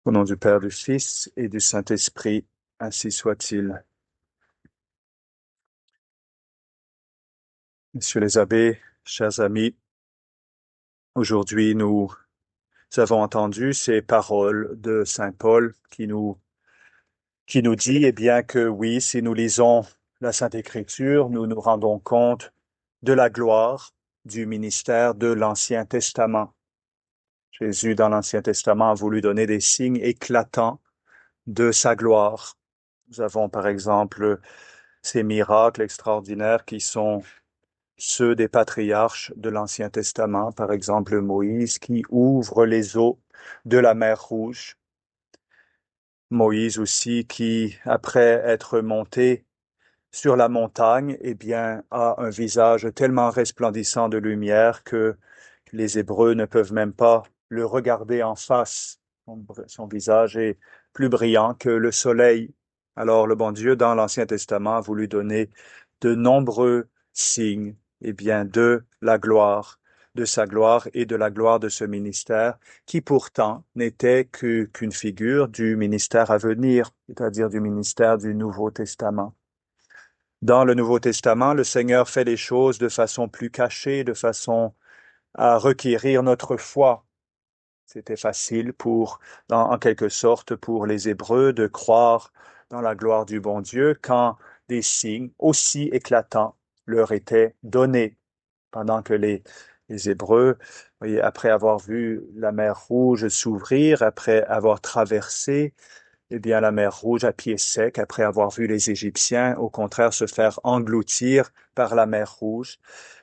Au nom du Père, du Fils et du Saint-Esprit, ainsi soit-il. Messieurs les abbés, chers amis, aujourd'hui nous avons entendu ces paroles de Saint Paul qui nous dit, eh bien, que oui, si nous lisons la Sainte Écriture, nous nous rendons compte de la gloire du ministère de l'Ancien Testament. Jésus, dans l'Ancien Testament, a voulu donner des signes éclatants de sa gloire. Nous avons, par exemple, ces miracles extraordinaires qui sont ceux des patriarches de l'Ancien Testament, par exemple Moïse, qui ouvre les eaux de la mer Rouge. Moïse aussi qui, après être monté sur la montagne, eh bien, a un visage tellement resplendissant de lumière que les Hébreux ne peuvent même pas le regarder en face. Son visage est plus brillant que le soleil. Alors le bon Dieu, dans l'Ancien Testament, a voulu donner de nombreux signes, eh bien, de la gloire, de sa gloire et de la gloire de ce ministère, qui pourtant n'était qu'une figure du ministère à venir, c'est-à-dire du ministère du Nouveau Testament. Dans le Nouveau Testament, le Seigneur fait les choses de façon plus cachée, de façon à requérir notre foi. C'était facile en quelque sorte, pour les Hébreux de croire dans la gloire du bon Dieu quand des signes aussi éclatants leur étaient donnés. Pendant que les Hébreux, voyez, après avoir vu la mer Rouge s'ouvrir, après avoir traversé, eh bien, la mer Rouge à pied sec, après avoir vu les Égyptiens, au contraire, se faire engloutir par la mer Rouge,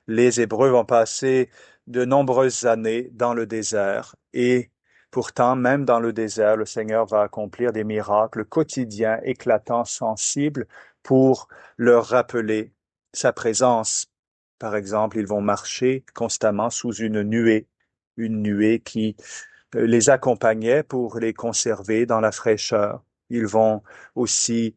les Hébreux vont passer de nombreuses années dans le désert et pourtant, même dans le désert, le Seigneur va accomplir des miracles quotidiens, éclatants, sensibles pour leur rappeler sa présence. Par exemple, ils vont marcher constamment sous une nuée qui les accompagnait pour les conserver dans la fraîcheur. Ils vont aussi,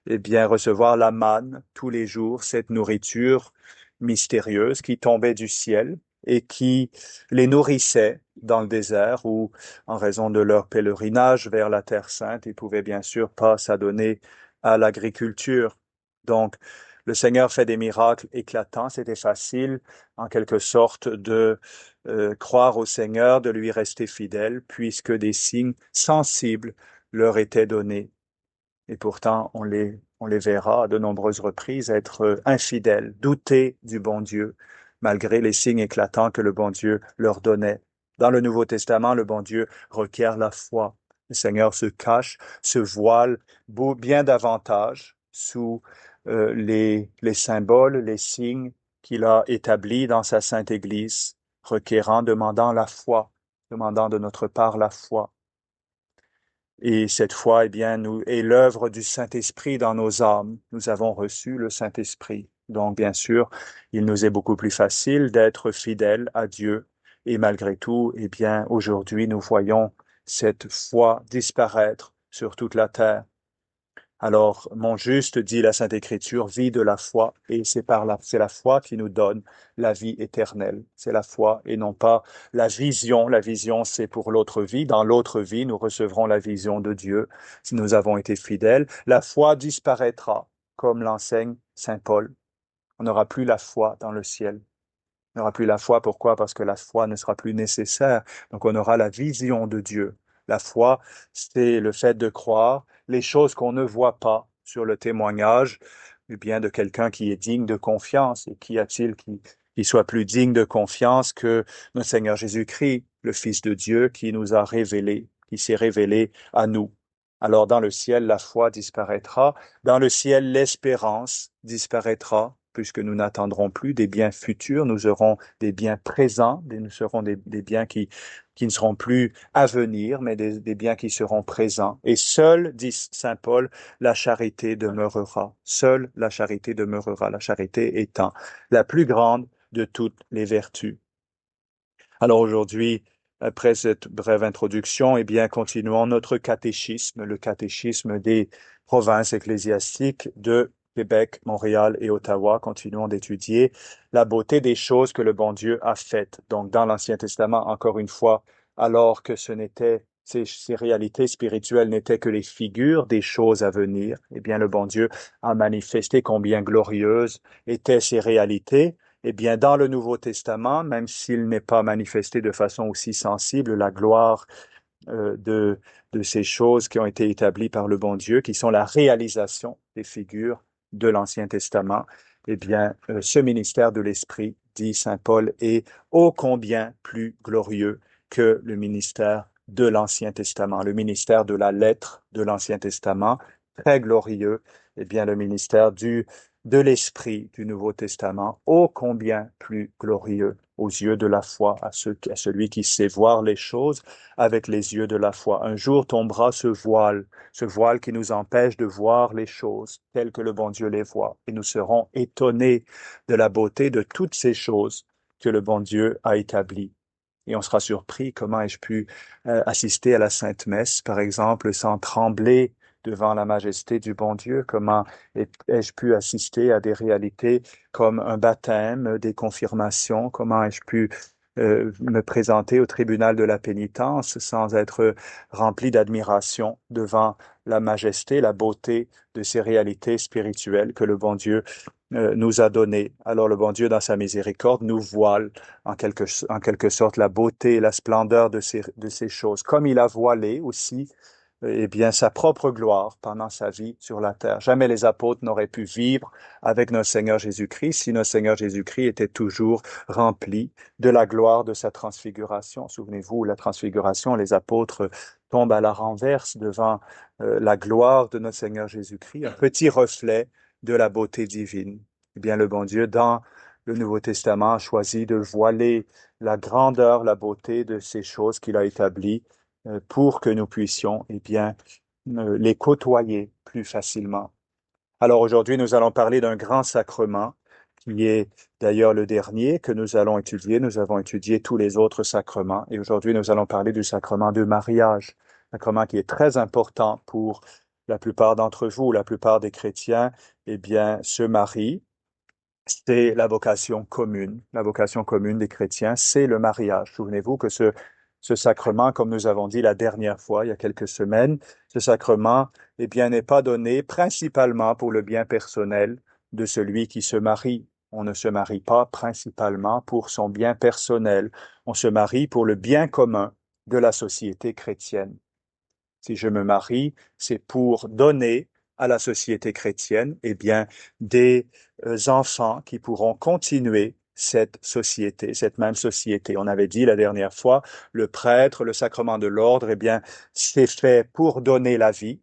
eh bien, recevoir la manne tous les jours, cette nourriture mystérieuse qui tombait du ciel et qui les nourrissait dans le désert où, en raison de leur pèlerinage vers la Terre Sainte, ils pouvaient bien sûr pas s'adonner à l'agriculture. Donc, le Seigneur fait des miracles éclatants. C'était facile, en quelque sorte, de croire au Seigneur, de lui rester fidèle, puisque des signes sensibles leur étaient donnés. Et pourtant, on les verra à de nombreuses reprises être infidèles, douter du bon Dieu, malgré les signes éclatants que le bon Dieu leur donnait. Dans le Nouveau Testament, le bon Dieu requiert la foi. Le Seigneur se cache, se voile bien davantage sous les symboles, les signes qu'il a établis dans sa sainte Église, requérant, demandant la foi, demandant de notre part la foi. Et cette foi, eh bien, nous est l'œuvre du Saint-Esprit dans nos âmes. Nous avons reçu le Saint-Esprit. Donc, bien sûr, il nous est beaucoup plus facile d'être fidèles à Dieu. Et malgré tout, eh bien, aujourd'hui, nous voyons cette foi disparaître sur toute la terre. Alors, mon juste, dit la Sainte Écriture, vit de la foi, et c'est la foi qui nous donne la vie éternelle. C'est la foi et non pas la vision. La vision, c'est pour l'autre vie. Dans l'autre vie, nous recevrons la vision de Dieu si nous avons été fidèles. La foi disparaîtra, comme l'enseigne Saint Paul. On n'aura plus la foi dans le ciel. On n'aura plus la foi. Pourquoi? Parce que la foi ne sera plus nécessaire. Donc, on aura la vision de Dieu. La foi, c'est le fait de croire les choses qu'on ne voit pas sur le témoignage, eh bien, de quelqu'un qui est digne de confiance. Et qu'y a-t-il qui soit plus digne de confiance que notre Seigneur Jésus-Christ, le Fils de Dieu, qui nous a révélé, qui s'est révélé à nous. Alors, dans le ciel, la foi disparaîtra. Dans le ciel, l'espérance disparaîtra, puisque nous n'attendrons plus des biens futurs, nous aurons des biens présents, nous serons des biens qui ne seront plus à venir, mais des biens qui seront présents. Et seule, dit Saint Paul, la charité demeurera. Seule la charité demeurera. La charité étant la plus grande de toutes les vertus. Alors aujourd'hui, après cette brève introduction, eh bien, continuons notre catéchisme, le catéchisme des provinces ecclésiastiques de Québec, Montréal et Ottawa. Continuons d'étudier la beauté des choses que le bon Dieu a faites. Donc, dans l'Ancien Testament, encore une fois, alors que ce n'était ces réalités spirituelles n'étaient que les figures des choses à venir, eh bien le bon Dieu a manifesté combien glorieuses étaient ces réalités. Eh bien, dans le Nouveau Testament, même s'il n'est pas manifesté de façon aussi sensible, la gloire euh, de, de ces choses qui ont été établies par le bon Dieu, qui sont la réalisation des figures de l'Ancien Testament, eh bien, ce ministère de l'Esprit, dit Saint Paul, est ô combien plus glorieux que le ministère de l'Ancien Testament, le ministère de la lettre de l'Ancien Testament, très glorieux, eh bien, le ministère de l'Esprit du Nouveau Testament, ô combien plus glorieux aux yeux de la foi, à celui qui sait voir les choses avec les yeux de la foi. Un jour tombera ce voile qui nous empêche de voir les choses telles que le bon Dieu les voit, et nous serons étonnés de la beauté de toutes ces choses que le bon Dieu a établies. Et on sera surpris, comment ai-je pu assister à la Sainte Messe, par exemple, sans trembler devant la majesté du bon Dieu? Comment ai-je pu assister à des réalités comme un baptême, des confirmations? Comment ai-je pu me présenter au tribunal de la pénitence sans être rempli d'admiration devant la majesté, la beauté de ces réalités spirituelles que le bon Dieu nous a données? Alors le bon Dieu, dans sa miséricorde, nous voile en quelque sorte la beauté et la splendeur de ces choses, comme il a voilé aussi eh bien, sa propre gloire pendant sa vie sur la terre. Jamais les apôtres n'auraient pu vivre avec notre Seigneur Jésus-Christ si notre Seigneur Jésus-Christ était toujours rempli de la gloire de sa transfiguration. Souvenez-vous, la transfiguration, les apôtres tombent à la renverse devant la gloire de notre Seigneur Jésus-Christ, un petit reflet de la beauté divine. Eh bien, le bon Dieu, dans le Nouveau Testament, a choisi de voiler la grandeur, la beauté de ces choses qu'il a établies pour que nous puissions, eh bien, les côtoyer plus facilement. Alors aujourd'hui, nous allons parler d'un grand sacrement qui est d'ailleurs le dernier que nous allons étudier. Nous avons étudié tous les autres sacrements et aujourd'hui, nous allons parler du sacrement de mariage, sacrement qui est très important pour la plupart d'entre vous, la plupart des chrétiens, eh bien, se marient. C'est la vocation commune. La vocation commune des chrétiens, c'est le mariage. Souvenez-vous que ce sacrement, comme nous avons dit la dernière fois, il y a quelques semaines, ce sacrement, eh bien, n'est pas donné principalement pour le bien personnel de celui qui se marie. On ne se marie pas principalement pour son bien personnel. On se marie pour le bien commun de la société chrétienne. Si je me marie, c'est pour donner à la société chrétienne, eh bien, des enfants qui pourront continuer cette société, cette même société. On avait dit la dernière fois, le prêtre, le sacrement de l'ordre, eh bien, c'est fait pour donner la vie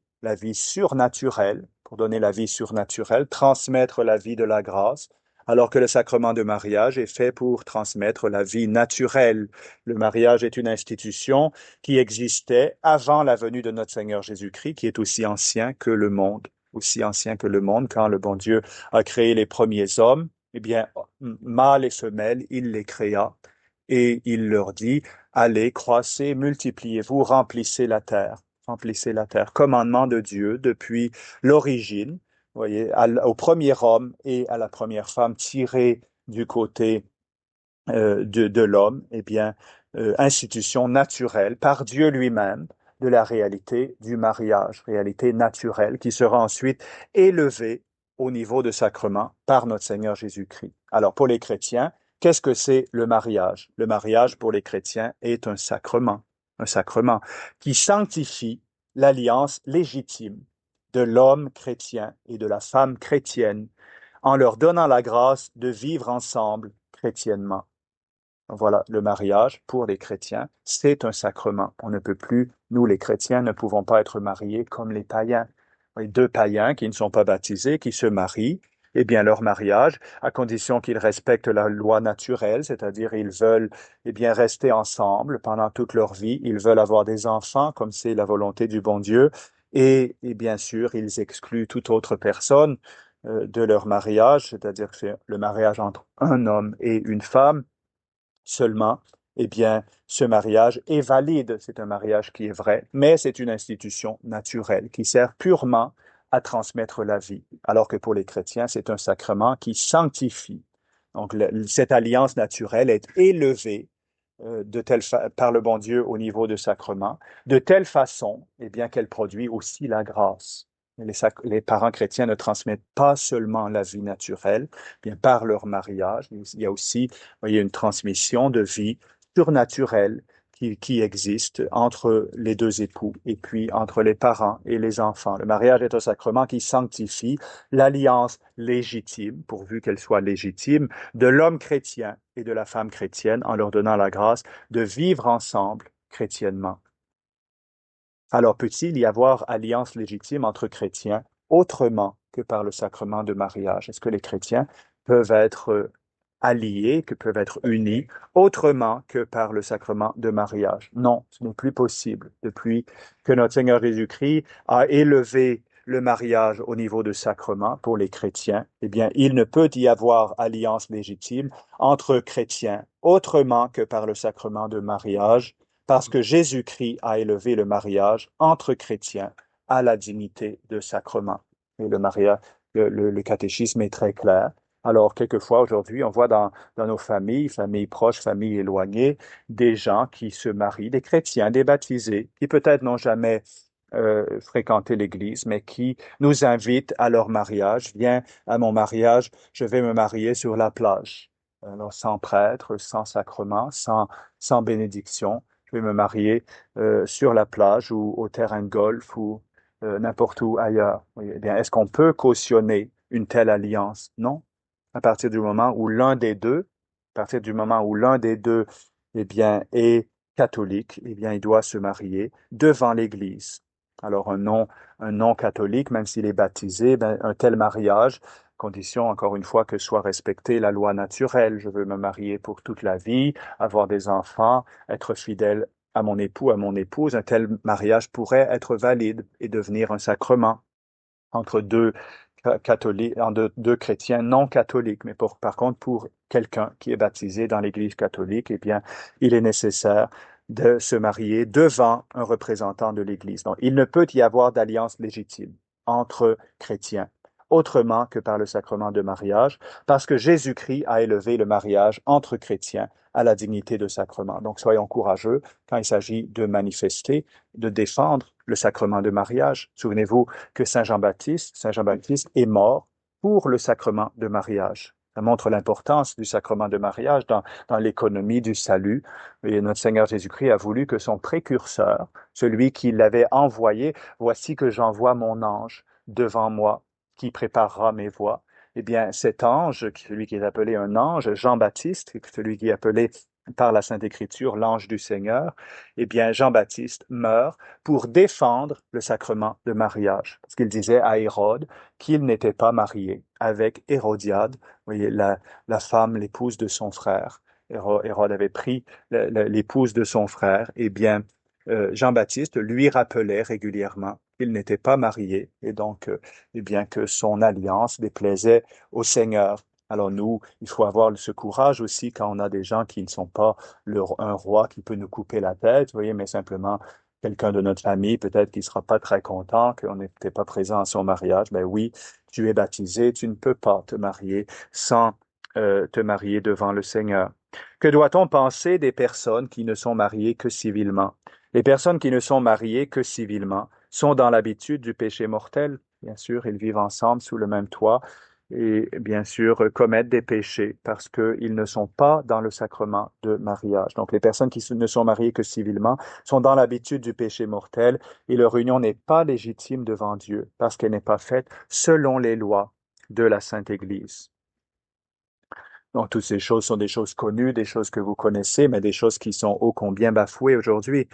surnaturelle, pour donner la vie surnaturelle, transmettre la vie de la grâce, alors que le sacrement de mariage est fait pour transmettre la vie naturelle. Le mariage est une institution qui existait avant la venue de notre Seigneur Jésus-Christ, qui est aussi ancien que le monde, quand le bon Dieu a créé les premiers hommes, eh bien, mâles et femelles, il les créa et il leur dit, allez, croissez, multipliez-vous, remplissez la terre. Remplissez la terre. Commandement de Dieu depuis l'origine, voyez, au premier homme et à la première femme tirés du côté de l'homme, eh bien, institution naturelle par Dieu lui-même de la réalité du mariage, réalité naturelle qui sera ensuite élevée au niveau de sacrement par notre Seigneur Jésus-Christ. Alors, pour les chrétiens, qu'est-ce que c'est le mariage? Le mariage, pour les chrétiens, est un sacrement qui sanctifie l'alliance légitime de l'homme chrétien et de la femme chrétienne en leur donnant la grâce de vivre ensemble chrétiennement. Voilà, le mariage pour les chrétiens, c'est un sacrement. On ne peut plus, nous les chrétiens, ne pouvons pas être mariés comme les païens. Les deux païens qui ne sont pas baptisés, qui se marient, eh bien leur mariage, à condition qu'ils respectent la loi naturelle, c'est-à-dire ils veulent eh bien rester ensemble pendant toute leur vie, ils veulent avoir des enfants comme c'est la volonté du bon Dieu, et bien sûr ils excluent toute autre personne de leur mariage, c'est-à-dire que c'est le mariage entre un homme et une femme seulement, eh bien, ce mariage est valide. C'est un mariage qui est vrai, mais c'est une institution naturelle qui sert purement à transmettre la vie, alors que pour les chrétiens, c'est un sacrement qui sanctifie. Donc, cette alliance naturelle est élevée par le bon Dieu au niveau de sacrement, de telle façon, eh bien, qu'elle produit aussi la grâce. Les parents chrétiens ne transmettent pas seulement la vie naturelle, bien par leur mariage, il y a aussi, voyez, une transmission de vie surnaturelle qui existe entre les deux époux et puis entre les parents et les enfants. Le mariage est un sacrement qui sanctifie l'alliance légitime, pourvu qu'elle soit légitime, de l'homme chrétien et de la femme chrétienne en leur donnant la grâce de vivre ensemble chrétiennement. Alors peut-il y avoir alliance légitime entre chrétiens autrement que par le sacrement de mariage? Est-ce que les chrétiens peuvent être alliés, que peuvent être unis autrement que par le sacrement de mariage? Non, ce n'est plus possible. Depuis que notre Seigneur Jésus-Christ a élevé le mariage au niveau de sacrement pour les chrétiens, eh bien, il ne peut y avoir alliance légitime entre chrétiens autrement que par le sacrement de mariage, parce que Jésus-Christ a élevé le mariage entre chrétiens à la dignité de sacrement. Et le mariage, le catéchisme est très clair. Alors, quelquefois, aujourd'hui, on voit dans nos familles, familles proches, familles éloignées, des gens qui se marient, des chrétiens, des baptisés, qui peut-être n'ont jamais fréquenté l'Église, mais qui nous invitent à leur mariage. Viens à mon mariage, je vais me marier sur la plage. Alors, sans prêtre, sans sacrement, sans bénédiction. Je vais me marier sur la plage ou au terrain de golf ou n'importe où ailleurs. Oui, eh bien, est-ce qu'on peut cautionner une telle alliance? Non. À partir du moment où l'un des deux, à partir du moment où l'un des deux, eh bien, est catholique, eh bien, il doit se marier devant l'Église. Alors, un non catholique, même s'il est baptisé, ben, un tel mariage, condition, encore une fois, que soit respectée la loi naturelle. Je veux me marier pour toute la vie, avoir des enfants, être fidèle à mon époux, à mon épouse. Un tel mariage pourrait être valide et devenir un sacrement entre deux catholiques, deux chrétiens non catholiques. Mais par contre, pour quelqu'un qui est baptisé dans l'Église catholique, eh bien, il est nécessaire de se marier devant un représentant de l'Église. Donc, il ne peut y avoir d'alliance légitime entre chrétiens autrement que par le sacrement de mariage, parce que Jésus-Christ a élevé le mariage entre chrétiens à la dignité de sacrement. Donc, soyons courageux quand il s'agit de manifester, de défendre le sacrement de mariage. Souvenez-vous que Saint Jean-Baptiste est mort pour le sacrement de mariage. Ça montre l'importance du sacrement de mariage dans l'économie du salut. Et notre Seigneur Jésus-Christ a voulu que son précurseur, celui qui l'avait envoyé, voici que j'envoie mon ange devant moi, qui préparera mes voies. Eh bien, cet ange, celui qui est appelé un ange, Jean-Baptiste, celui qui est appelé par la Sainte Écriture l'ange du Seigneur, eh bien, Jean-Baptiste meurt pour défendre le sacrement de mariage. Parce qu'il disait à Hérode qu'il n'était pas marié avec Hérodiade, vous voyez, la femme, l'épouse de son frère. Hérode avait pris l'épouse de son frère. Eh bien, Jean-Baptiste lui rappelait régulièrement qu'il n'était pas marié et donc, eh bien, que son alliance déplaisait au Seigneur. Alors nous, il faut avoir ce courage aussi quand on a des gens qui ne sont pas un roi qui peut nous couper la tête, vous voyez, mais simplement quelqu'un de notre famille, peut-être qui sera pas très content qu'on n'était pas présent à son mariage. Mais oui, tu es baptisé, tu ne peux pas te marier sans te marier devant le Seigneur. Que doit-on penser des personnes qui ne sont mariées que civilement? Les personnes qui ne sont mariées que civilement sont dans l'habitude du péché mortel. Bien sûr, ils vivent ensemble sous le même toit et bien sûr commettent des péchés parce qu'ils ne sont pas dans le sacrement de mariage. Donc les personnes qui ne sont mariées que civilement sont dans l'habitude du péché mortel et leur union n'est pas légitime devant Dieu parce qu'elle n'est pas faite selon les lois de la Sainte Église. Donc, toutes ces choses sont des choses connues, des choses que vous connaissez, mais des choses qui sont ô combien bafouées aujourd'hui,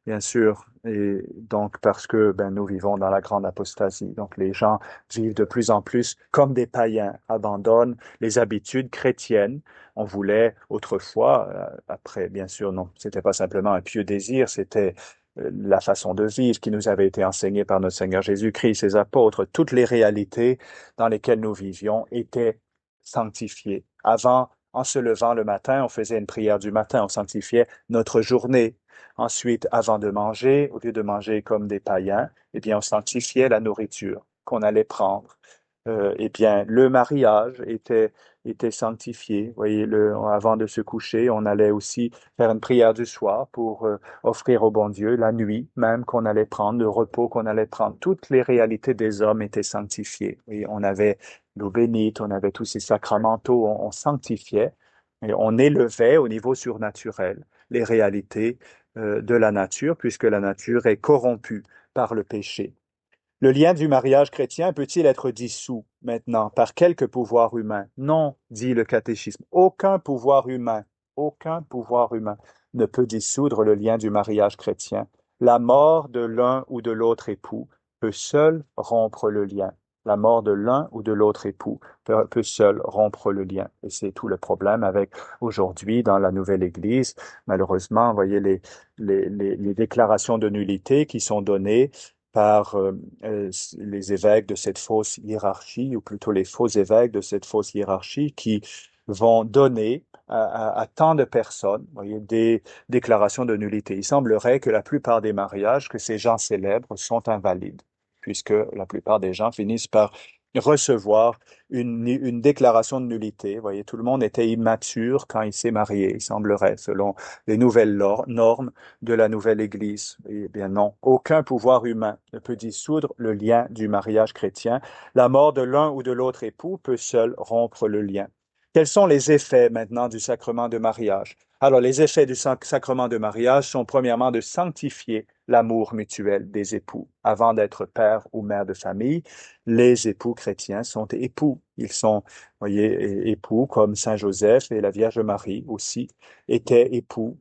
bien sûr. Et donc, parce que nous vivons dans la grande apostasie. Donc, les gens vivent de plus en plus comme des païens, abandonnent les habitudes chrétiennes. On voulait autrefois, après, bien sûr, non, c'était pas simplement un pieux désir, c'était la façon de vivre qui nous avait été enseignée par notre Seigneur Jésus-Christ, ses apôtres, toutes les réalités dans lesquelles nous vivions étaient sanctifiées. Avant, en se levant le matin, on faisait une prière du matin, on sanctifiait notre journée. Ensuite, avant de manger, au lieu de manger comme des païens, eh bien, on sanctifiait la nourriture qu'on allait prendre. eh bien, le mariage était sanctifié. Vous voyez, avant de se coucher, on allait aussi faire une prière du soir pour offrir au bon Dieu la nuit, même qu'on allait prendre, le repos qu'on allait prendre. Toutes les réalités des hommes étaient sanctifiées. Et on avait l'eau bénite, on avait tous ces sacramentaux, on sanctifiait et on élevait au niveau surnaturel les réalités de la nature, puisque la nature est corrompue par le péché. Le lien du mariage chrétien peut-il être dissous maintenant par quelque pouvoir humain? Non, dit le catéchisme. Aucun pouvoir humain ne peut dissoudre le lien du mariage chrétien. La mort de l'un ou de l'autre époux peut seul rompre le lien. La mort de l'un ou de l'autre époux peut seul rompre le lien. Et c'est tout le problème avec aujourd'hui dans la nouvelle Église. Malheureusement, vous voyez les déclarations de nullité qui sont données par les évêques de cette fausse hiérarchie, ou plutôt les faux évêques de cette fausse hiérarchie, qui vont donner à tant de personnes, vous voyez, des déclarations de nullité. Il semblerait que la plupart des mariages que ces gens célèbrent sont invalides, puisque la plupart des gens finissent par recevoir une déclaration de nullité. Vous voyez, tout le monde était immature quand il s'est marié, il semblerait, selon les nouvelles normes de la nouvelle Église. Eh bien non, aucun pouvoir humain ne peut dissoudre le lien du mariage chrétien. La mort de l'un ou de l'autre époux peut seul rompre le lien. Quels sont les effets maintenant du sacrement de mariage? Alors, les effets du sacrement de mariage sont premièrement de sanctifier l'amour mutuel des époux. Avant d'être père ou mère de famille, les époux chrétiens sont époux. Ils sont, voyez, époux comme Saint Joseph et la Vierge Marie aussi étaient époux.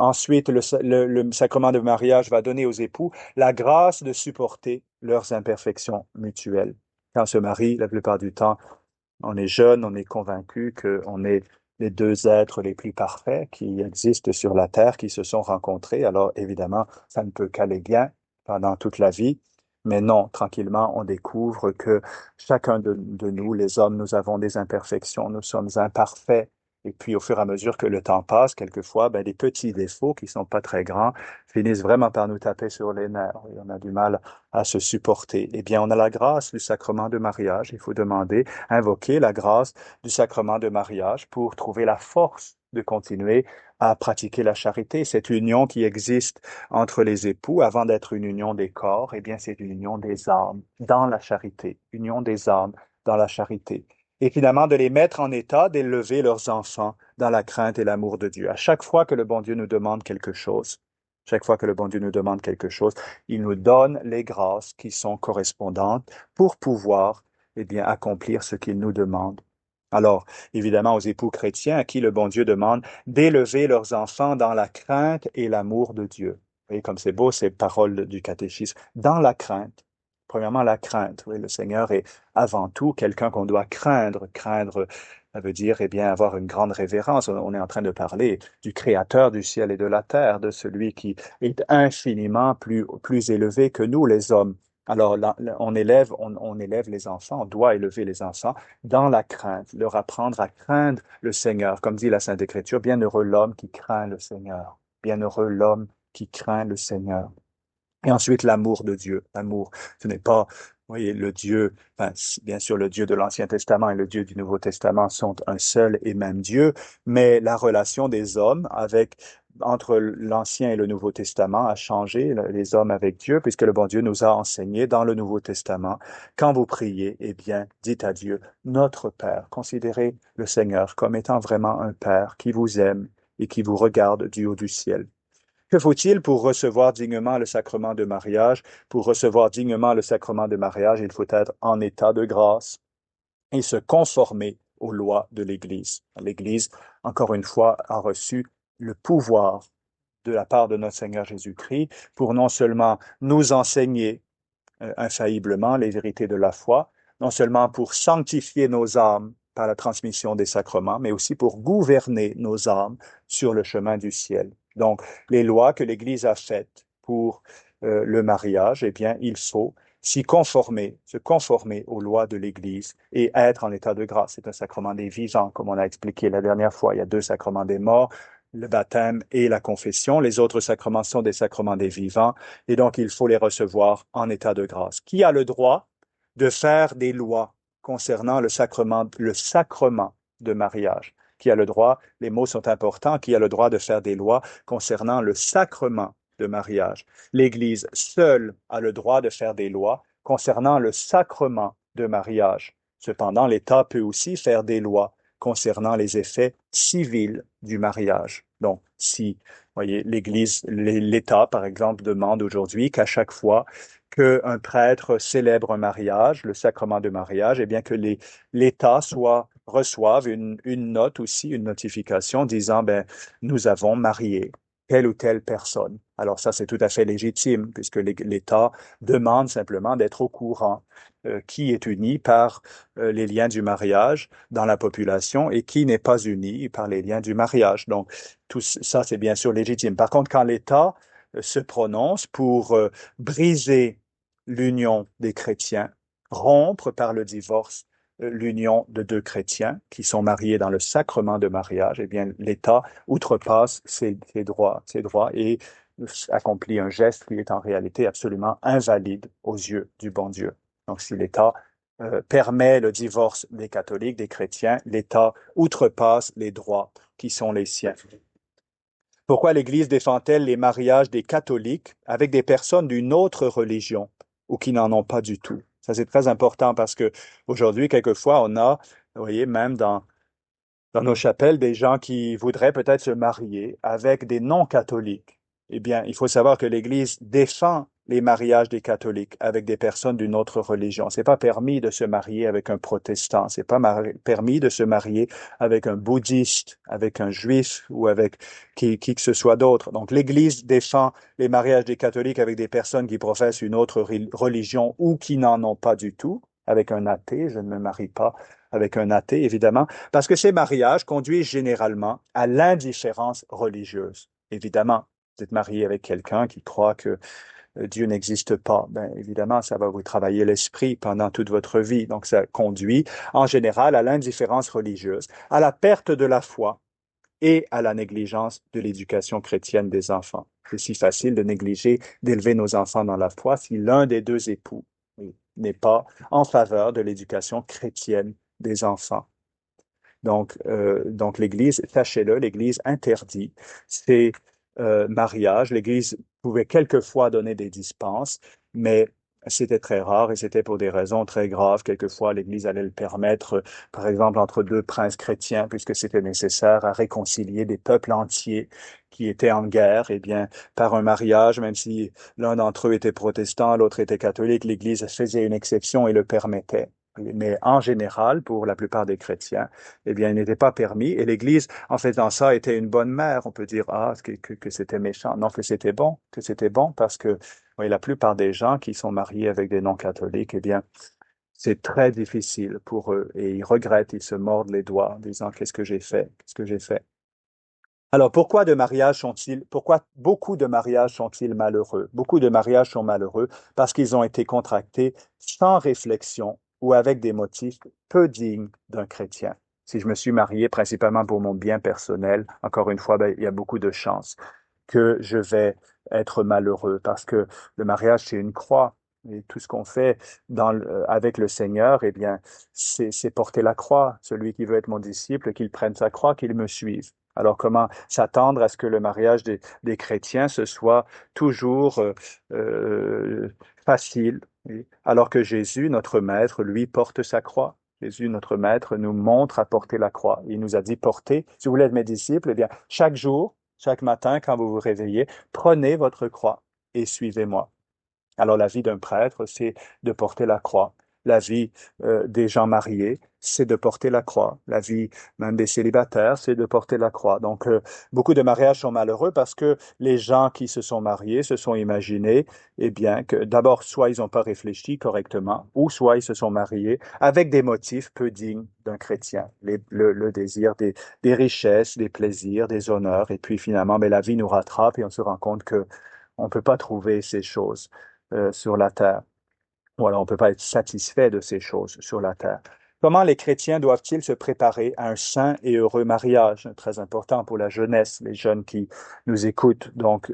Ensuite, le sacrement de mariage va donner aux époux la grâce de supporter leurs imperfections mutuelles. Quand on se marie, la plupart du temps, on est jeune, on est convaincu qu'on est les deux êtres les plus parfaits qui existent sur la terre, qui se sont rencontrés. Alors, évidemment, ça ne peut qu'aller bien pendant toute la vie. Mais non, tranquillement, on découvre que chacun de nous, les hommes, nous avons des imperfections, nous sommes imparfaits. Et puis, au fur et à mesure que le temps passe, quelquefois, ben, des petits défauts qui sont pas très grands finissent vraiment par nous taper sur les nerfs. Et on a du mal à se supporter. Eh bien, on a la grâce du sacrement de mariage. Il faut demander, invoquer la grâce du sacrement de mariage pour trouver la force de continuer à pratiquer la charité. Cette union qui existe entre les époux, avant d'être une union des corps, eh bien, c'est une union des âmes dans la charité. Union des âmes dans la charité. Et finalement, de les mettre en état d'élever leurs enfants dans la crainte et l'amour de Dieu. À chaque fois que le bon Dieu nous demande quelque chose, chaque fois que le bon Dieu nous demande quelque chose, il nous donne les grâces qui sont correspondantes pour pouvoir, eh bien, accomplir ce qu'il nous demande. Alors, évidemment, aux époux chrétiens à qui le bon Dieu demande d'élever leurs enfants dans la crainte et l'amour de Dieu. Vous voyez comme c'est beau ces paroles du catéchisme. Dans la crainte. Premièrement, la crainte. Oui, le Seigneur est avant tout quelqu'un qu'on doit craindre. Craindre, ça veut dire, eh bien, avoir une grande révérence. On est en train de parler du Créateur du ciel et de la terre, de celui qui est infiniment plus élevé que nous, les hommes. Alors, là, on élève les enfants, on doit élever les enfants dans la crainte, leur apprendre à craindre le Seigneur. Comme dit la Sainte Écriture, bienheureux l'homme qui craint le Seigneur. Bienheureux l'homme qui craint le Seigneur. Et ensuite, l'amour de Dieu. L'amour, ce n'est pas, vous voyez, le Dieu, enfin, bien sûr, le Dieu de l'Ancien Testament et le Dieu du Nouveau Testament sont un seul et même Dieu, mais la relation des hommes entre l'Ancien et le Nouveau Testament a changé, les hommes avec Dieu, puisque le bon Dieu nous a enseigné dans le Nouveau Testament, quand vous priez, eh bien, dites à Dieu, notre Père. Considérez le Seigneur comme étant vraiment un Père qui vous aime et qui vous regarde du haut du ciel. Que faut-il pour recevoir dignement le sacrement de mariage? Pour recevoir dignement le sacrement de mariage, il faut être en état de grâce et se conformer aux lois de l'Église. L'Église, encore une fois, a reçu le pouvoir de la part de notre Seigneur Jésus-Christ pour non seulement nous enseigner infailliblement les vérités de la foi, non seulement pour sanctifier nos âmes par la transmission des sacrements, mais aussi pour gouverner nos âmes sur le chemin du ciel. Donc, les lois que l'Église a faites pour le mariage, eh bien, il faut s'y conformer, se conformer aux lois de l'Église et être en état de grâce. C'est un sacrement des vivants, comme on a expliqué la dernière fois. Il y a deux sacrements des morts, le baptême et la confession. Les autres sacrements sont des sacrements des vivants et donc il faut les recevoir en état de grâce. Qui a le droit de faire des lois concernant le sacrement de mariage. Qui a le droit, les mots sont importants, qui a le droit de faire des lois concernant le sacrement de mariage. L'Église seule a le droit de faire des lois concernant le sacrement de mariage. Cependant, l'État peut aussi faire des lois concernant les effets civils du mariage. Donc, si, voyez, l'Église, l'État, par exemple, demande aujourd'hui qu'à chaque fois qu'un prêtre célèbre un mariage, le sacrement de mariage, eh bien que l'État reçoive une note aussi, une notification disant, ben, nous avons marié telle ou telle personne. Alors ça, c'est tout à fait légitime, puisque l'État demande simplement d'être au courant qui est uni par les liens du mariage dans la population et qui n'est pas uni par les liens du mariage. Donc, tout ça, c'est bien sûr légitime. Par contre, quand l'État se prononce pour briser l'union des chrétiens, rompre par le divorce l'union de deux chrétiens qui sont mariés dans le sacrement de mariage, eh bien, l'État outrepasse ses droits et accomplit un geste qui est en réalité absolument invalide aux yeux du bon Dieu. Donc, si l'État permet le divorce des catholiques, des chrétiens, l'État outrepasse les droits qui sont les siens. Pourquoi l'Église défend-elle les mariages des catholiques avec des personnes d'une autre religion ou qui n'en ont pas du tout? Ça, c'est très important parce que aujourd'hui, quelquefois, on a, vous voyez, même dans nos chapelles, des gens qui voudraient peut-être se marier avec des non-catholiques. Eh bien, il faut savoir que l'Église défend les mariages des catholiques avec des personnes d'une autre religion. C'est pas permis de se marier avec un protestant. C'est pas permis de se marier avec un bouddhiste, avec un juif ou avec qui que ce soit d'autre. Donc, l'Église défend les mariages des catholiques avec des personnes qui professent une autre religion ou qui n'en ont pas du tout. Avec un athée, je ne me marie pas avec un athée, évidemment, parce que ces mariages conduisent généralement à l'indifférence religieuse. Évidemment, vous êtes marié avec quelqu'un qui croit que Dieu n'existe pas. Ben, évidemment, ça va vous travailler l'esprit pendant toute votre vie. Donc, ça conduit en général à l'indifférence religieuse, à la perte de la foi et à la négligence de l'éducation chrétienne des enfants. C'est si facile de négliger d'élever nos enfants dans la foi si l'un des deux époux n'est pas en faveur de l'éducation chrétienne des enfants. Donc l'Église, sachez-le, l'Église interdit ces mariages. L'Église pouvait quelquefois donner des dispenses, mais c'était très rare et c'était pour des raisons très graves. Quelquefois, l'Église allait le permettre, par exemple, entre deux princes chrétiens, puisque c'était nécessaire à réconcilier des peuples entiers qui étaient en guerre. Eh bien, par un mariage, même si l'un d'entre eux était protestant, l'autre était catholique, l'Église faisait une exception et le permettait. Mais en général, pour la plupart des chrétiens, eh bien, il n'était pas permis. Et l'Église, en faisant ça, était une bonne mère. On peut dire, que c'était méchant. Non, que c'était bon parce que, oui, la plupart des gens qui sont mariés avec des non-catholiques, eh bien, c'est très difficile pour eux et ils regrettent, ils se mordent les doigts en disant, qu'est-ce que j'ai fait? Qu'est-ce que j'ai fait? Alors, pourquoi beaucoup de mariages sont-ils malheureux? Beaucoup de mariages sont malheureux parce qu'ils ont été contractés sans réflexion ou avec des motifs peu dignes d'un chrétien. Si je me suis marié principalement pour mon bien personnel, encore une fois, ben, il y a beaucoup de chances que je vais être malheureux parce que le mariage, c'est une croix. Et tout ce qu'on fait avec le Seigneur, eh bien, c'est porter la croix. Celui qui veut être mon disciple, qu'il prenne sa croix, qu'il me suive. Alors, comment s'attendre à ce que le mariage des chrétiens, ce soit toujours facile, oui, alors que Jésus, notre Maître, lui, porte sa croix. Jésus, notre Maître, nous montre à porter la croix. Il nous a dit, portez, si vous voulez être mes disciples, eh bien, chaque jour, chaque matin, quand vous vous réveillez, prenez votre croix et suivez-moi. Alors la vie d'un prêtre, c'est de porter la croix. La vie des gens mariés, c'est de porter la croix. La vie même des célibataires, c'est de porter la croix. Donc beaucoup de mariages sont malheureux parce que les gens qui se sont mariés se sont imaginés, eh bien, que d'abord, soit ils n'ont pas réfléchi correctement, ou soit ils se sont mariés avec des motifs peu dignes d'un chrétien. Le désir des richesses, des plaisirs, des honneurs, et puis finalement, mais la vie nous rattrape et on se rend compte que on ne peut pas trouver ces choses sur la terre. Ou alors on ne peut pas être satisfait de ces choses sur la terre. Comment les chrétiens doivent-ils se préparer à un saint et heureux mariage? Très important pour la jeunesse, les jeunes qui nous écoutent. Donc,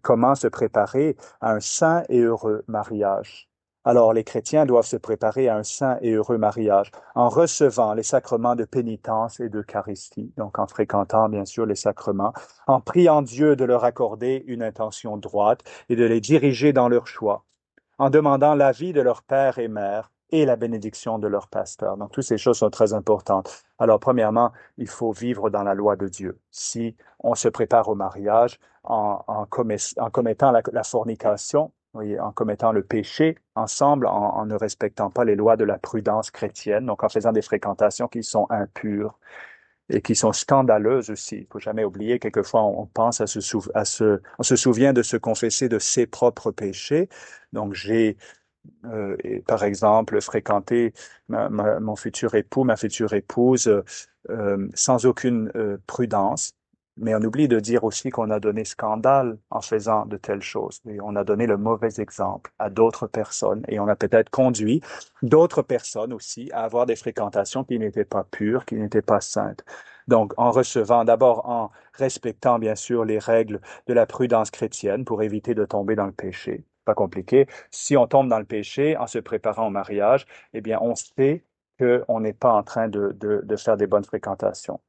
comment se préparer à un saint et heureux mariage? Alors, les chrétiens doivent se préparer à un saint et heureux mariage en recevant les sacrements de pénitence et d'Eucharistie, donc en fréquentant bien sûr les sacrements, en priant Dieu de leur accorder une intention droite et de les diriger dans leur choix, en demandant l'avis de leur père et mère et la bénédiction de leur pasteur. Donc, toutes ces choses sont très importantes. Alors, premièrement, il faut vivre dans la loi de Dieu. Si on se prépare au mariage en commettant la fornication, voyez, en commettant le péché ensemble, en ne respectant pas les lois de la prudence chrétienne, donc en faisant des fréquentations qui sont impures et qui sont scandaleuses aussi. Il faut jamais oublier, quelquefois, on pense on se souvient de se confesser de ses propres péchés. Donc, par exemple, fréquenté mon futur époux, ma future épouse, sans aucune prudence. Mais on oublie de dire aussi qu'on a donné scandale en faisant de telles choses. Et on a donné le mauvais exemple à d'autres personnes et on a peut-être conduit d'autres personnes aussi à avoir des fréquentations qui n'étaient pas pures, qui n'étaient pas saintes. Donc, en recevant, d'abord en respectant bien sûr les règles de la prudence chrétienne pour éviter de tomber dans le péché. Pas compliqué. Si on tombe dans le péché en se préparant au mariage, eh bien, on sait qu'on n'est pas en train de faire des bonnes fréquentations.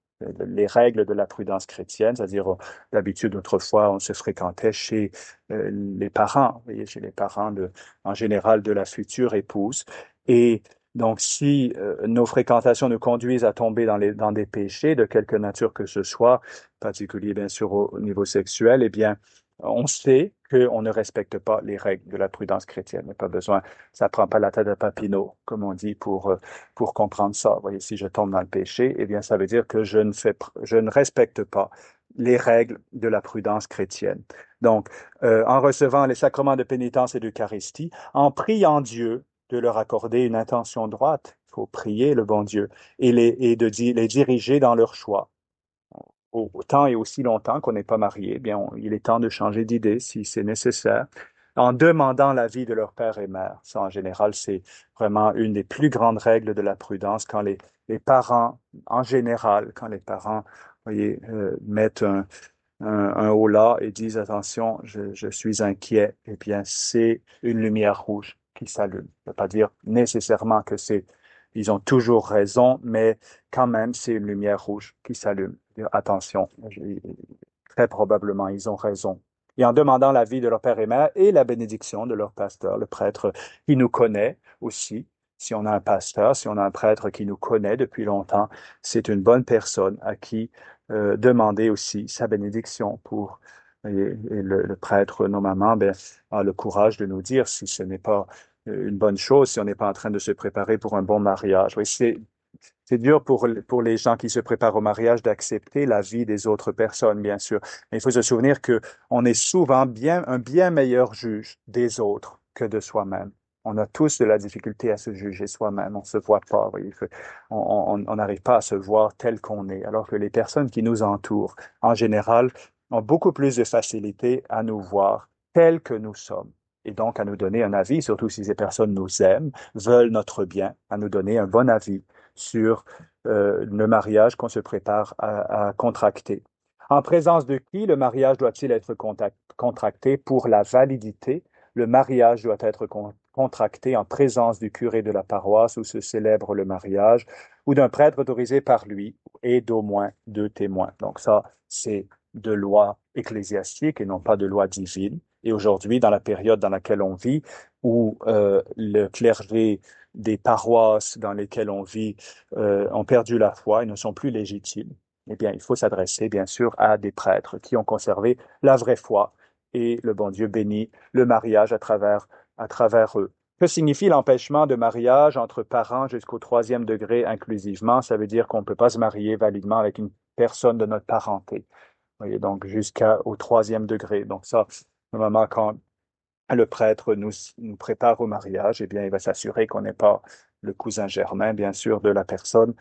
Les règles de la prudence chrétienne, c'est-à-dire d'habitude autrefois on se fréquentait chez les parents, vous voyez, chez les parents en général de la future épouse. Et donc si nos fréquentations nous conduisent à tomber dans des péchés de quelque nature que ce soit, particulier bien sûr au niveau sexuel, eh bien on sait qu'on ne respecte pas les règles de la prudence chrétienne. Il n'y a pas besoin, ça prend pas la tête de Papineau, comme on dit, pour comprendre ça. Vous voyez, si je tombe dans le péché, eh bien, ça veut dire que je ne respecte pas les règles de la prudence chrétienne. Donc, en recevant les sacrements de pénitence et d'Eucharistie, en priant Dieu de leur accorder une intention droite, il faut prier le bon Dieu et de les diriger dans leur choix autant et aussi longtemps qu'on n'est pas marié, eh bien, il est temps de changer d'idée si c'est nécessaire, en demandant l'avis de leur père et mère. Ça, en général, c'est vraiment une des plus grandes règles de la prudence quand les parents, en général, quand les parents, voyez, mettent un holà et disent attention, je suis inquiet, eh bien, c'est une lumière rouge qui s'allume. Ça ne veut pas dire nécessairement que ils ont toujours raison, mais quand même, c'est une lumière rouge qui s'allume. Attention, très probablement, ils ont raison. Et en demandant l'avis de leur père et mère et la bénédiction de leur pasteur, le prêtre qui nous connaît aussi. Si on a un pasteur, si on a un prêtre qui nous connaît depuis longtemps, c'est une bonne personne à qui demander aussi sa bénédiction pour le prêtre, normalement, ben, a le courage de nous dire si ce n'est pas une bonne chose, si on n'est pas en train de se préparer pour un bon mariage. Oui, c'est dur pour les gens qui se préparent au mariage d'accepter la vie des autres personnes, bien sûr. Mais il faut se souvenir que on est souvent un bien meilleur juge des autres que de soi-même. On a tous de la difficulté à se juger soi-même. On se voit pas, vous voyez. On n'arrive pas à se voir tel qu'on est. Alors que les personnes qui nous entourent, en général, ont beaucoup plus de facilité à nous voir tels que nous sommes. Et donc à nous donner un avis, surtout si ces personnes nous aiment, veulent notre bien, à nous donner un bon avis sur le mariage qu'on se prépare à contracter. En présence de qui le mariage doit-il être contracté pour la validité? Le mariage doit être contracté en présence du curé de la paroisse où se célèbre le mariage ou d'un prêtre autorisé par lui et d'au moins deux témoins. Donc ça, c'est de loi ecclésiastique et non pas de loi divine. Et aujourd'hui, dans la période dans laquelle on vit, où le clergé des paroisses dans lesquelles on vit ont perdu la foi et ne sont plus légitimes, eh bien, il faut s'adresser, bien sûr, à des prêtres qui ont conservé la vraie foi et le bon Dieu bénit le mariage à travers eux. Que signifie l'empêchement de mariage entre parents jusqu'au troisième degré inclusivement? Ça veut dire qu'on ne peut pas se marier validement avec une personne de notre parenté. Vous voyez, donc jusqu'au troisième degré. Donc ça, normalement, quand le prêtre nous prépare au mariage, eh bien, il va s'assurer qu'on n'est pas le cousin germain, bien sûr, de la personne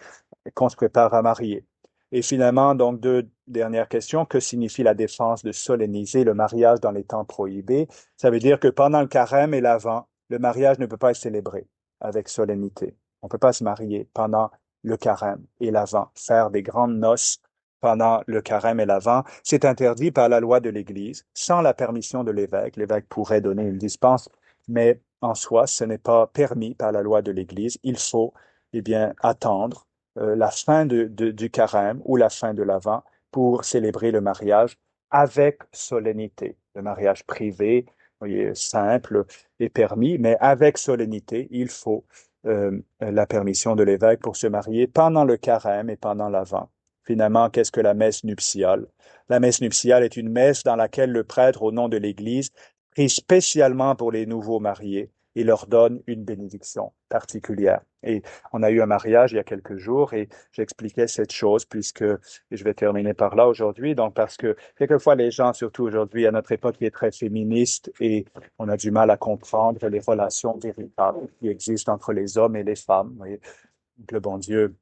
qu'on se prépare à marier. Et finalement, donc, deux dernières questions. Que signifie la défense de solenniser le mariage dans les temps prohibés? Ça veut dire que pendant le carême et l'Avent, le mariage ne peut pas être célébré avec solennité. On ne peut pas se marier pendant le carême et l'Avent, faire des grandes noces pendant le carême et l'Avent. C'est interdit par la loi de l'Église, sans la permission de l'évêque. L'évêque pourrait donner une dispense, mais en soi, ce n'est pas permis par la loi de l'Église. Il faut, eh bien, attendre la fin du carême ou la fin de l'Avent pour célébrer le mariage avec solennité. Le mariage privé, vous voyez, simple est permis, mais avec solennité, il faut la permission de l'évêque pour se marier pendant le carême et pendant l'Avent. Finalement, qu'est-ce que la messe nuptiale? La messe nuptiale est une messe dans laquelle le prêtre, au nom de l'Église, prie spécialement pour les nouveaux mariés et leur donne une bénédiction particulière. Et on a eu un mariage il y a quelques jours et j'expliquais cette chose puisque, et je vais terminer par là aujourd'hui, donc parce que quelquefois les gens, surtout aujourd'hui à notre époque qui est très féministe et on a du mal à comprendre les relations véritables qui existent entre les hommes et les femmes. Vous voyez, le bon Dieu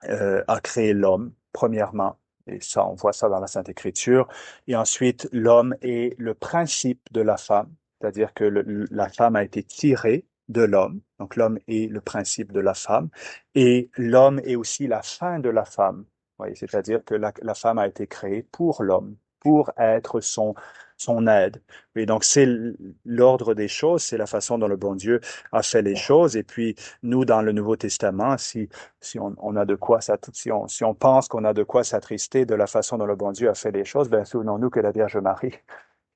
a créé l'homme, premièrement, et ça, on voit ça dans la Sainte Écriture, et ensuite, l'homme est le principe de la femme, c'est-à-dire que la femme a été tirée de l'homme, donc l'homme est le principe de la femme, et l'homme est aussi la fin de la femme, oui, c'est-à-dire que la femme a été créée pour l'homme, pour être son aide. Et donc, c'est l'ordre des choses, c'est la façon dont le bon Dieu a fait les choses, et puis, nous, dans le Nouveau Testament, si on a de quoi si on pense qu'on a de quoi s'attrister de la façon dont le bon Dieu a fait les choses, ben souvenons-nous que la Vierge Marie,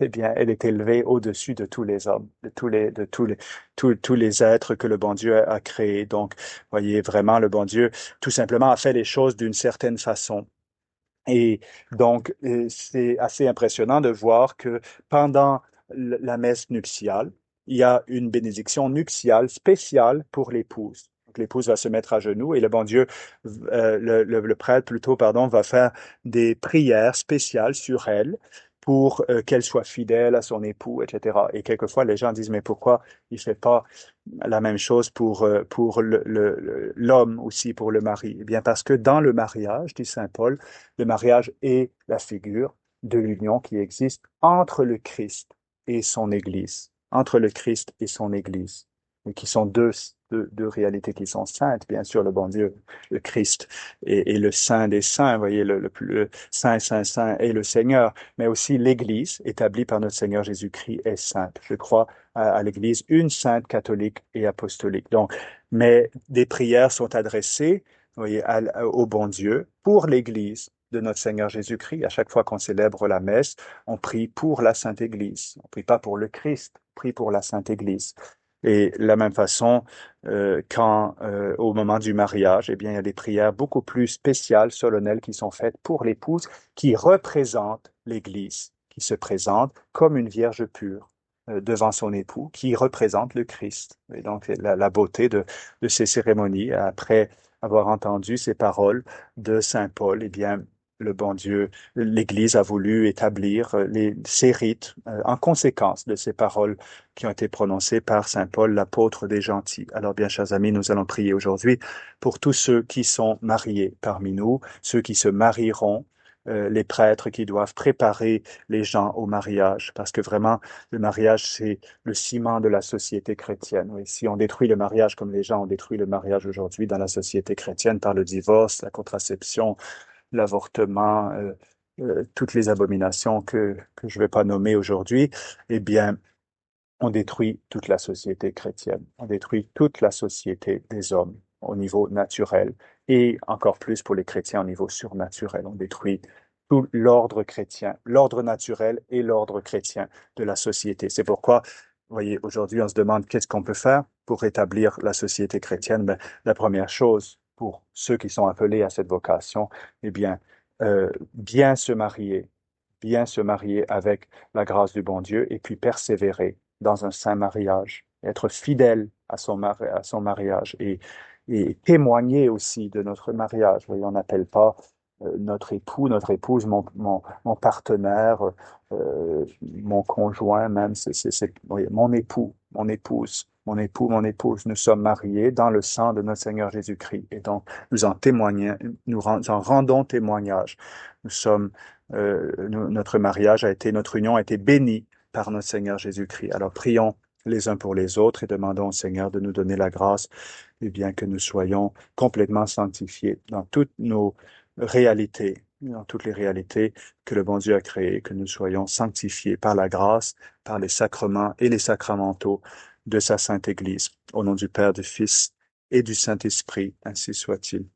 eh bien, elle est élevée au-dessus de tous les hommes, tous les êtres que le bon Dieu a créés. Donc, voyez, vraiment, le bon Dieu, tout simplement, a fait les choses d'une certaine façon. Et donc, c'est assez impressionnant de voir que pendant la messe nuptiale, il y a une bénédiction nuptiale spéciale pour l'épouse. Donc, l'épouse va se mettre à genoux et le bon Dieu, le prêtre plutôt, pardon, va faire des prières spéciales sur elle pour qu'elle soit fidèle à son époux, etc. Et quelquefois, les gens disent, mais pourquoi il fait pas la même chose pour l'homme aussi, pour le mari? Eh bien, parce que dans le mariage, dit Saint Paul, le mariage est la figure de l'union qui existe entre le Christ et son Église, entre le Christ et son Église, et qui sont deux réalités qui sont saintes, bien sûr, le bon Dieu, le Christ et le Saint des Saints, vous voyez, le Saint, Saint, Saint et le Seigneur, mais aussi l'Église établie par notre Seigneur Jésus-Christ est sainte. Je crois à l'Église une sainte catholique et apostolique. Donc, mais des prières sont adressées, vous voyez, au bon Dieu pour l'Église de notre Seigneur Jésus-Christ. À chaque fois qu'on célèbre la messe, on prie pour la Sainte Église. On prie pas pour le Christ, on prie pour la Sainte Église. Et de la même façon, au moment du mariage, eh bien, il y a des prières beaucoup plus spéciales, solennelles, qui sont faites pour l'épouse, qui représentent l'Église, qui se présente comme une vierge pure devant son époux, qui représente le Christ. Et donc, la beauté de ces cérémonies, après avoir entendu ces paroles de Saint Paul, eh bien, le bon Dieu, l'Église a voulu établir ces rites en conséquence de ces paroles qui ont été prononcées par Saint Paul, l'apôtre des gentils. Alors bien, chers amis, nous allons prier aujourd'hui pour tous ceux qui sont mariés parmi nous, ceux qui se marieront, les prêtres qui doivent préparer les gens au mariage, parce que vraiment, le mariage, c'est le ciment de la société chrétienne. Oui, si on détruit le mariage comme les gens ont détruit le mariage aujourd'hui dans la société chrétienne par le divorce, la contraception, l'avortement, toutes les abominations que je ne vais pas nommer aujourd'hui, eh bien, on détruit toute la société chrétienne. On détruit toute la société des hommes au niveau naturel et encore plus pour les chrétiens au niveau surnaturel. On détruit tout l'ordre chrétien, l'ordre naturel et l'ordre chrétien de la société. C'est pourquoi, vous voyez, aujourd'hui, on se demande qu'est-ce qu'on peut faire pour rétablir la société chrétienne. Ben, la première chose pour ceux qui sont appelés à cette vocation, eh bien se marier avec la grâce du bon Dieu et puis persévérer dans un saint mariage, être fidèle à à son mariage et témoigner aussi de notre mariage. Vous voyez, on n'appelle pas notre époux, notre épouse, mon partenaire, mon conjoint même, oui, mon époux, mon épouse, mon époux, mon épouse. Nous sommes mariés dans le sang de notre Seigneur Jésus-Christ. Et donc, nous en témoignons, en rendons témoignage. Notre mariage notre union a été bénie par notre Seigneur Jésus-Christ. Alors, prions les uns pour les autres et demandons au Seigneur de nous donner la grâce, et bien que nous soyons complètement sanctifiés dans toutes nos réalités, dans toutes les réalités que le bon Dieu a créées, que nous soyons sanctifiés par la grâce, par les sacrements et les sacramentaux de sa sainte Église. Au nom du Père, du Fils et du Saint-Esprit, ainsi soit-il.